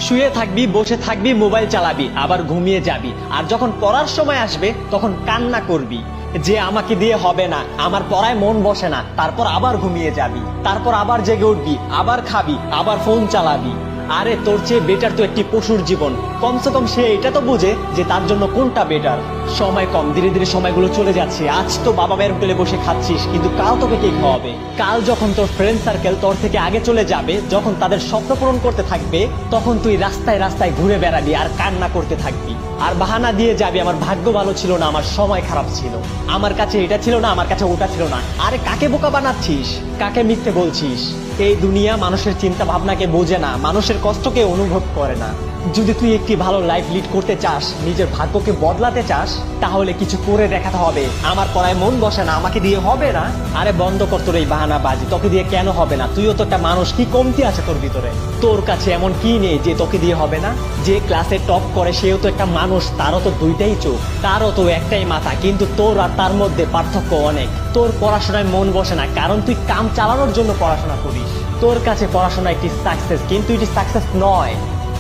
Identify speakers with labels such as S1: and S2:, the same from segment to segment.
S1: শুয়ে থাকবি, বসে থাকবি, মোবাইল চালাবি, আবার ঘুমিয়ে যাবি। আর যখন পড়ার সময় আসবে তখন কান্না করবি যে আমাকে দিয়ে হবে না, আমার পড়ায় মন বসে না। তারপর আবার ঘুমিয়ে যাবি, তারপর আবার জেগে উঠবি, আবার খাবি, আবার ফোন চালাবি। আরে তোর চেয়ে বেটার তো একটি পশুর জীবন। কমসে কম সে এটা তো বোঝে যে তার জন্য কোনটা বেটার। সময় কম, ধীরে ধীরে সময়গুলো চলে যাচ্ছে। আজ তো বাবা মায়ের হোটেলে বসে খাচ্ছিস, কিন্তু কাল তোকে কে খাওয়াবে? কাল যখন তোর ফ্রেন্ড সার্কেল তোর থেকে আগে চলে যাবে, যখন তাদের স্বপ্ন পূরণ করতে থাকবে, তখন তুই রাস্তায় রাস্তায় ঘুরে বেড়াবি আর কান্না করতে থাকবি। আর বাহানা দিয়ে যাবি আমার ভাগ্য ভালো ছিল না, আমার সময় খারাপ ছিল, আমার কাছে এটা ছিল না, আমার কাছে ওটা ছিল না। আরে কাকে বোকা বানাচ্ছিস? কাকে মিথ্যে বলছিস? এই দুনিয়া মানুষের চিন্তা ভাবনাকে বোঝে না, মানুষের কষ্টকে অনুভব করে না। যদি তুই একটি ভালো লাইফ লিড করতে চাস, নিজের ভাগ্যকে বদলাতে চাস, তাহলে কিছু করে দেখাতে হবে। আমার পড়ায় মন বসে না, আমাকে দিয়ে হবে না। আরে বন্ধ কর তোর এই বাহানা বাজি। তোকে দিয়ে কেন হবে না? তুইও তো একটা মানুষ, কি কমতি আছে তোর ভিতরে? তোর কাছে এমন কি নেই যে তোকে দিয়ে হবে না? যে ক্লাসে টপ করে সেও তো একটা মানুষ, তারও তো দুইটাই চোখ, তারও তো একটাই মাথা, কিন্তু তোর আর তার মধ্যে পার্থক্য অনেক। তোর পড়াশোনায় মন বসে না কারণ তুই কাম চালানোর জন্য পড়াশোনা করিস। তোর কাছে পড়াশোনা একটি সাকসেস, কিন্তু এটি সাকসেস নয়।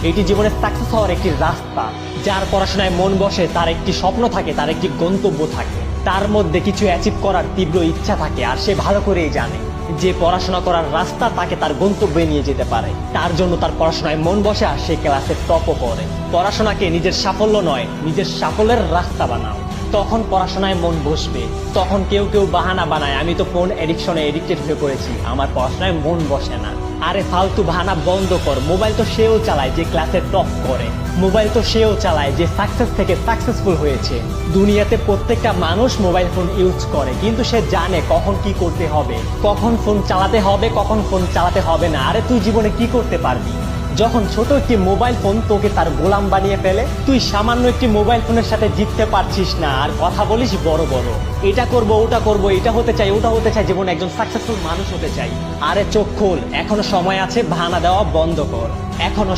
S1: এটি জীবনের সাকসেস হওয়ার একটি রাস্তা। যার পড়াশোনায় মন বসে তার একটি স্বপ্ন থাকে, তার একটি গন্তব্য থাকে, তার মধ্যে কিছু অ্যাচিভ করার তীব্র ইচ্ছা থাকে। আর সে ভালো করেই জানে যে পড়াশোনা করার রাস্তা তাকে তার গন্তব্যে নিয়ে যেতে পারে। তার জন্য তার পড়াশোনায় মন বসে আর সে ক্লাসে টপও করে। পড়াশোনাকে নিজের সাফল্য নয়, নিজের সাফল্যের রাস্তা বানাও, তখন পড়াশোনায় মন বসবে। তখন কেউ কেউ বাহানা বানায়, আমি তো ফোন এডিকশনে এডিক্টেড হয়ে পড়েছি, আমার পড়াশোনায় মন বসে না। আরে ফালতু বাহানা বন্ধ কর। মোবাইল তো সেও চালায় যে ক্লাসে টপ করে, মোবাইল তো সেও চালায় যে সাকসেস থেকে সাকসেসফুল হয়েছে। দুনিয়াতে প্রত্যেকটা মানুষ মোবাইল ফোন ইউজ করে, কিন্তু সে জানে কখন কি করতে হবে, কখন ফোন চালাতে হবে, কখন ফোন চালাতে হবে না। আরে তুই জীবনে কি করতে পারবি যখন ছোট একটি মোবাইল ফোন তোকে তার গোলাম বানিয়ে ফেলে? তুই সামান্য একটি মোবাইল ফোনের সাথে জিততে পারছিস না, আর কথা বলিস বড় বড়, এটা করব, ওটা করব, এটা হতে চাই, ওটা হতে চাই, জীবনে একজন সাকসেসফুল মানুষ হতে চাই। আরে চোখ খোল, এখনো সময় আছে, বাহানা দেওয়া বন্ধ কর, এখনো